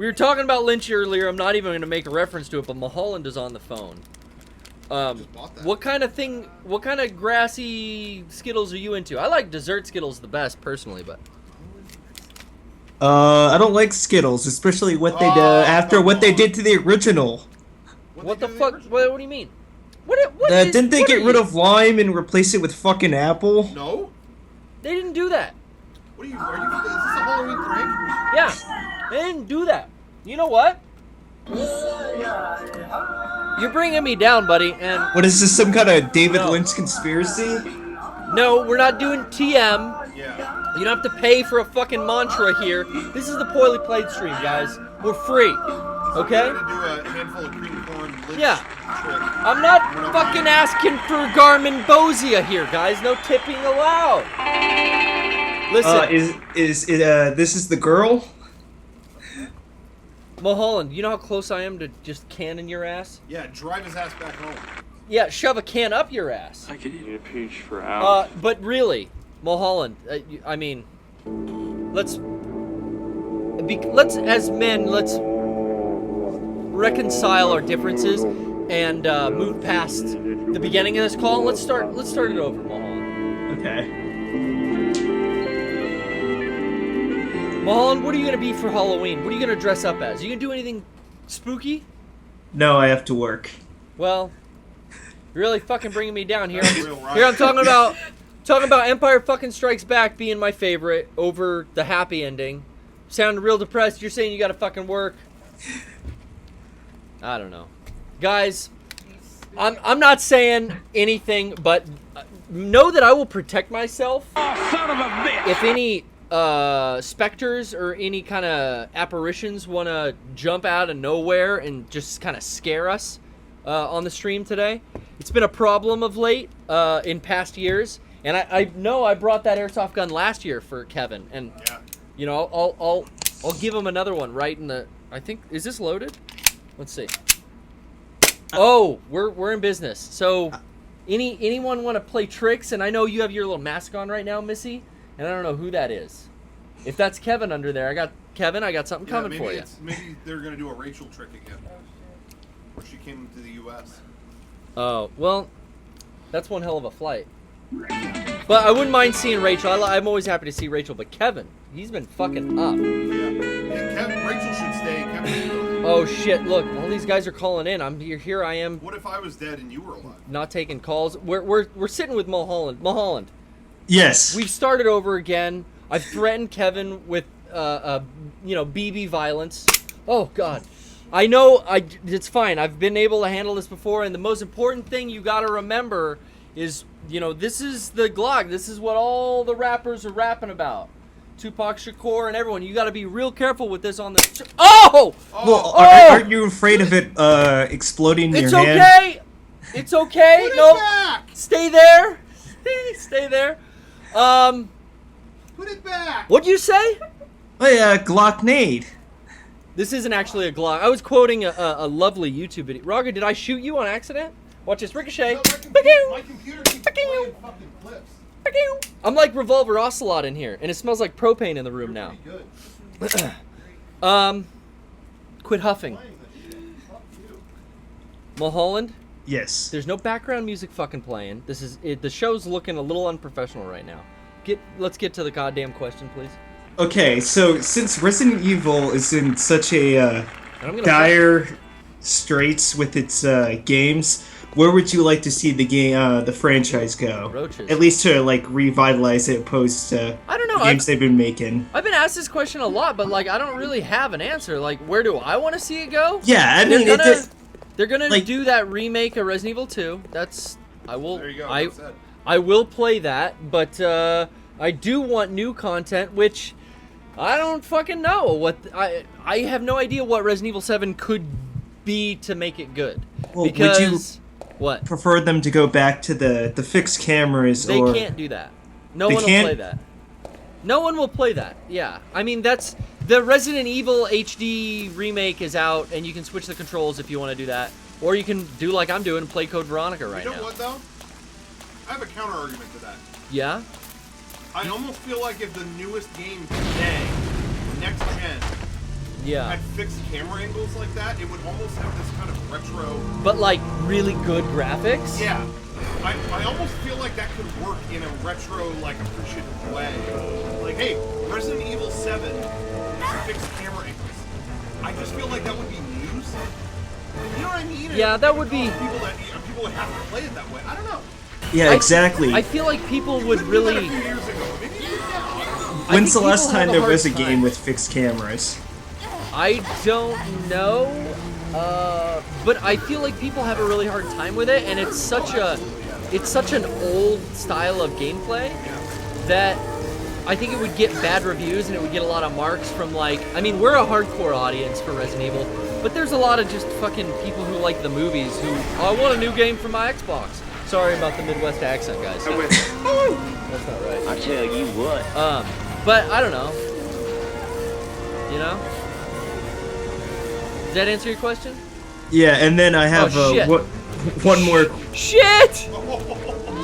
We were talking about Lynch earlier. I'm not even going to make a reference to it, but Mulholland is on the phone. Just bought that. What kind of grassy Skittles are you into? I like dessert Skittles the best, personally, but... I don't like Skittles, especially what they after what they did to the original. What the fuck? What do you mean? Didn't they get rid of lime and replace it with fucking apple? No. They didn't do that. What are you? Is this a Halloween prank? Yeah, they didn't do that. You know what? You're bringing me down, buddy, and... What is this, some kind of David Lynch conspiracy? No, we're not doing TM. Yeah. You don't have to pay for a fucking mantra here. This is the Poorly Played stream, guys. We're free. Okay? We're gonna do a handful of cream corn Lynch Yeah. trick. I'm not fucking asking for Garmin Bozia here, guys. No tipping allowed. Listen. This is the girl? Mulholland, you know how close I am to just canning your ass? Yeah, drive his ass back home. Yeah, shove a can up your ass. I could eat a peach for hours. But really, Mulholland, I mean, let's as men, let's reconcile our differences and move past the beginning of this call. Let's start it over, Mulholland. Okay. Mulholland, what are you gonna be for Halloween? What are you gonna dress up as? Are you gonna do anything spooky? No, I have to work. Well, you're really fucking bringing me down here. Here I'm talking about Empire fucking Strikes Back being my favorite over the happy ending. Sounding real depressed. You're saying you gotta fucking work. I don't know. Guys, I'm not saying anything, but know that I will protect myself. Oh, son of a bitch! If any specters or any kind of apparitions want to jump out of nowhere and just kind of scare us on the stream today. It's been a problem of late in past years, and I know I brought that airsoft gun last year for Kevin, and you know I'll give him another one right in the. I think, is this loaded? Let's see. Oh, we're in business. So anyone want to play tricks? And I know you have your little mask on right now, Missy. And I don't know who that is. If that's Kevin under there, I got something coming for you. Maybe they're gonna do a Rachel trick again, where she came to the U.S. Oh, well, that's one hell of a flight. But I wouldn't mind seeing Rachel. I'm always happy to see Rachel. But Kevin, he's been fucking up. Yeah. Rachel should stay. Kevin should go. Oh shit! Look, all these guys are calling in. I'm here. Here I am. What if I was dead and you were alive? Not taking calls. We're sitting with Mulholland. Mulholland. Yes. We've started over again. I've threatened Kevin with, BB violence. Oh, God. I know it's fine. I've been able to handle this before, and the most important thing you got to remember is, this is the Glock. This is what all the rappers are rapping about. Tupac Shakur and everyone. You got to be real careful with this on the... Oh! Well, aren't you afraid of it exploding in your hand? It's okay. It's okay. Put it No. back. Stay there. Stay there. Put it back. What'd you say? Oh, Glocknade. This isn't actually a Glock. I was quoting a lovely YouTube video. Roger, did I shoot you on accident? Watch this. Ricochet. No, my computer keeps playing fucking clips. I'm like Revolver Ocelot in here, and it smells like propane in the room now. Pretty good. Quit huffing. Mulholland, Yes. there's no background music fucking playing. This is it. The show's looking a little unprofessional right now. Let's get to the goddamn question, please. Okay, so since Resident Evil is in such a dire straits with its games, where would you like to see the franchise go? Roaches. At least to revitalize it post I don't know. the games they've been making. I've been asked this question a lot, but I don't really have an answer. Where do I want to see it go? Yeah, I mean, they're gonna do that remake of Resident Evil 2. I will. There you go. I will play that, but I do want new content, which I don't fucking know. I have no idea what Resident Evil 7 could be to make it good. Well, because what? Prefer them to go back to the fixed cameras? They can't do that. No one will play that. No one will play that. Yeah, I mean that's the Resident Evil HD remake is out, and you can switch the controls if you want to do that, or you can do like I'm doing, and play Code Veronica right now. You know what though? I have a counter argument to that. Yeah. I almost feel like if the newest game today, next gen, Yeah. had fixed camera angles like that, it would almost have this kind of retro. But like really good graphics. Yeah. I almost feel like that could work in a retro, like appreciative way. Like, hey, Resident Evil 7 fixed camera angles. I just feel like that would be news. You know what I mean? Yeah, that would be. People would have to play it that way. I don't know. Yeah, exactly. I feel like people would Couldn't do that really. a few years ago. Maybe you did now. When's the think last people have time a there hard was a time. game with fixed cameras? I don't know, but I feel like people have a really hard time with it, and it's such an old style of gameplay that I think it would get bad reviews and it would get a lot of marks from like. I mean, we're a hardcore audience for Resident Evil, but there's a lot of just fucking people who like the movies who I want a new game for my Xbox. Sorry about the Midwest accent, guys. That's not right. I tell you what. But I don't know. You know? Does that answer your question? Yeah, and then I have shit. one more. Shit!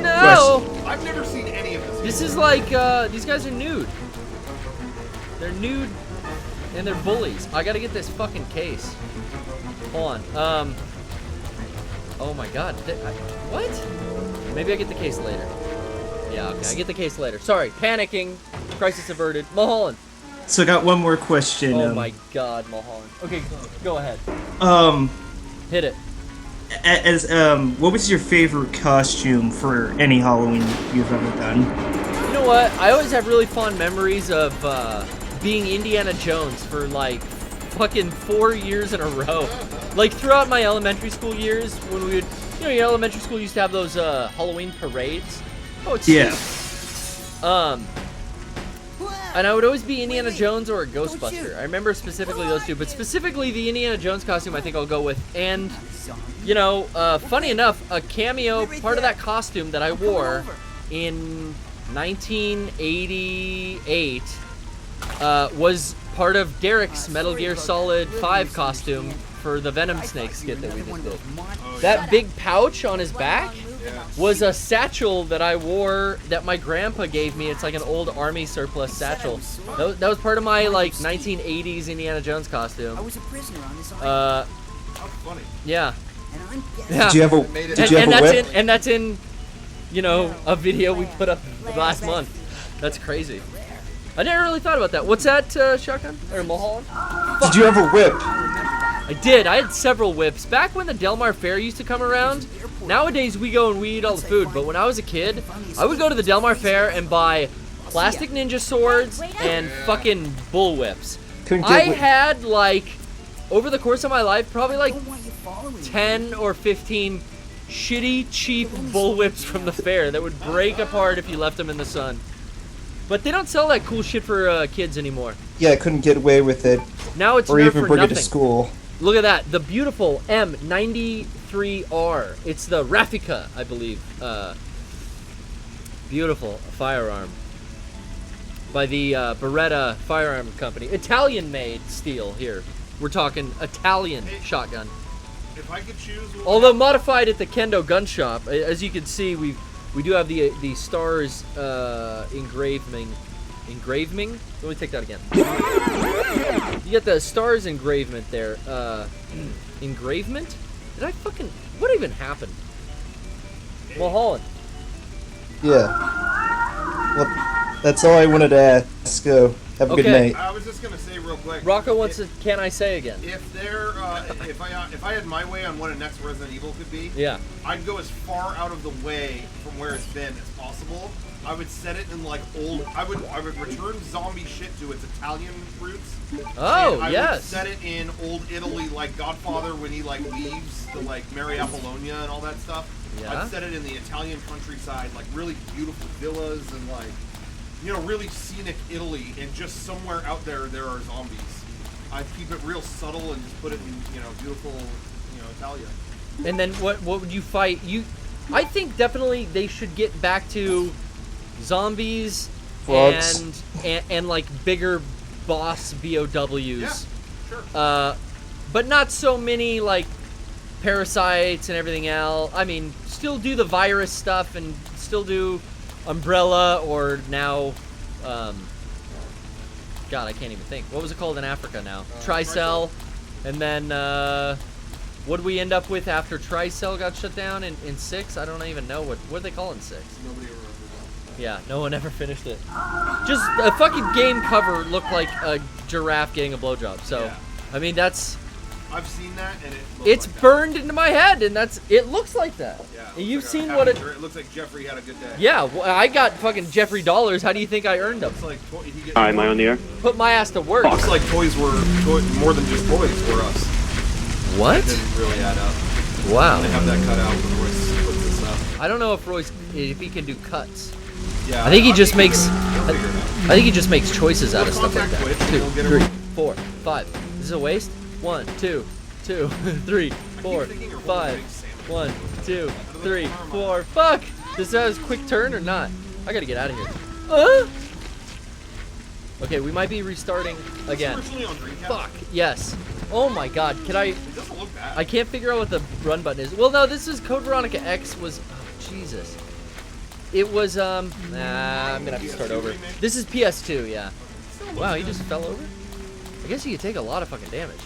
No! I've never seen any of this. This is like, these guys are nude. They're nude and they're bullies. I gotta get this fucking case. Hold on. Oh my god. What? Maybe I get the case later. Yeah, okay. I get the case later. Sorry. Panicking. Crisis averted. Mulholland. So I got one more question. Oh my god, Mulholland. Okay, go ahead. Hit it. What was your favorite costume for any Halloween you've ever done? You know what? I always have really fond memories of being Indiana Jones for like fucking 4 years in a row. Like throughout my elementary school years, when we would, you know, your elementary school used to have those Halloween parades. Oh, it's Yeah. And I would always be Indiana Jones or a Ghostbuster. I remember specifically those two, but specifically the Indiana Jones costume I think I'll go with. And, you know, funny enough, a cameo, part of that costume that I wore in 1988 was part of Derek's Metal Gear Solid 5 costume for the Venom Snake skit that we just did. That big pouch on his back was a satchel that I wore that my grandpa gave me. It's like an old army surplus satchel. That was part of my like 1980s Indiana Jones costume. I was a prisoner on this How funny. Yeah. and Did you have a whip? And that's in, you know, a video we put up last month. That's crazy. I never really thought about that. What's that, Shotgun? Or Mulholland? Did you have a whip? I did. I had several whips. Back when the Delmar Fair used to come around, nowadays we go and we eat all the food, but when I was a kid, I would go to the Delmar Fair and buy plastic ninja swords and fucking bullwhips. I had, like, over the course of my life, probably like 10 or 15 shitty, cheap bullwhips from the fair that would break apart if you left them in the sun. But they don't sell that cool shit for kids anymore. Yeah, I couldn't get away with it. Now it's or Nerf even for bring nothing. it to school. Look at that, the beautiful M93R. It's the Raffica, I believe. Beautiful firearm by the Beretta Firearm Company. Italian-made steel here. We're talking Italian shotgun. If I could choose, Although modified at the Kendo Gun Shop, as you can see, we do have the stars engraving. Engraving? Let me take that again. You got the stars engravement there. Engravement? Did I fucking... What even happened? Mulholland. Yeah. Well, that's all I wanted to ask. Have a good night. I was just gonna say real quick. Rocco wants to... Can I say again? If if I had my way on what a next Resident Evil could be, Yeah. I'd go as far out of the way from where it's been as possible. I would set it in like old. I would return zombie shit to its Italian roots. Oh, And I would yes. set it in old Italy, like Godfather when he like leaves to like marry Apollonia and all that stuff. Yeah. I'd set it in the Italian countryside, like really beautiful villas and like, you know, really scenic Italy, and just somewhere out there are zombies. I'd keep it real subtle and just put it in, you know, beautiful, you know, Italia. And then what would you fight? I think definitely they should get back to zombies Frogs. and like bigger boss BOWs. Yeah, sure. But not so many like parasites and everything else. I mean, still do the virus stuff and still do Umbrella or now God God, I can't even think. What was it called in Africa now? Tricell. And then, what did we end up with after Tricell got shut down in 6? I don't even know. What did they call it in 6? Nobody remembers that. Yeah, no one ever finished it. Just a fucking game cover looked like a giraffe getting a blowjob. So, Yeah. I mean, that's... I've seen that, and It's like burned into my head, and it looks like that. Yeah, it And you've looks like seen a what it... It looks like Jeffrey had a good day. Yeah, well, I got fucking Jeffrey dollars. How do you think I earned them? It's like Hi, am I on the air? Put my ass to work. Looks like toys were more than just toys for us. What? It didn't really add up. Wow. They have that cut out when Royce puts this up. I don't know if he can do cuts. Yeah, I think he just makes... He'll figure it out. I think he just makes choices out of stuff like Contact that. Twitch, 2, he'll get 3, him. 4, 5. This is a waste? 1, 2, 2, 3, 4, thinking you're holding 5. a big sandwich. 1, 2, 3, 4. Fuck! Does that have a quick turn or not? I gotta get out of here. Okay, we might be restarting again. Originally on Dreamcast? Fuck, yes. Oh my god, can I... It doesn't look bad. I can't figure out what the run button is. Well, no, this is Code Veronica X was... Oh, Jesus. It was, nah, I'm gonna have to start over. This is PS2, yeah. Wow, he just fell over? I guess he could take a lot of fucking damage.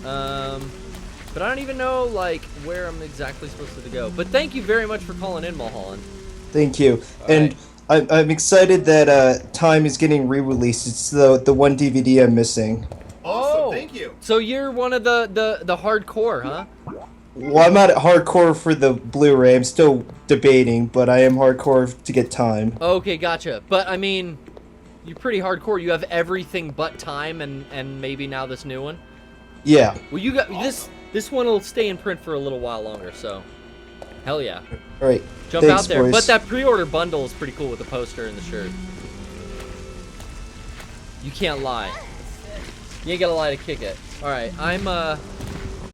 But I don't even know, like, where I'm exactly supposed to go. But thank you very much for calling in, Mulholland. Thank you. All And I'm excited that Time is getting re-released. It's the one DVD I'm missing. Awesome, thank you. So you're one of the hardcore, huh? Well, I'm not hardcore for the Blu-ray. I'm still debating, but I am hardcore to get Time. Okay, gotcha. But, I mean, you're pretty hardcore. You have everything but Time and maybe now this new one? Yeah. Well, you got... This one will stay in print for a little while longer, so... Hell yeah. All right. Jump Thanks, out there. boys. But that pre-order bundle is pretty cool with the poster and the shirt. You can't lie. You ain't gotta lie to kick it. Alright, I'm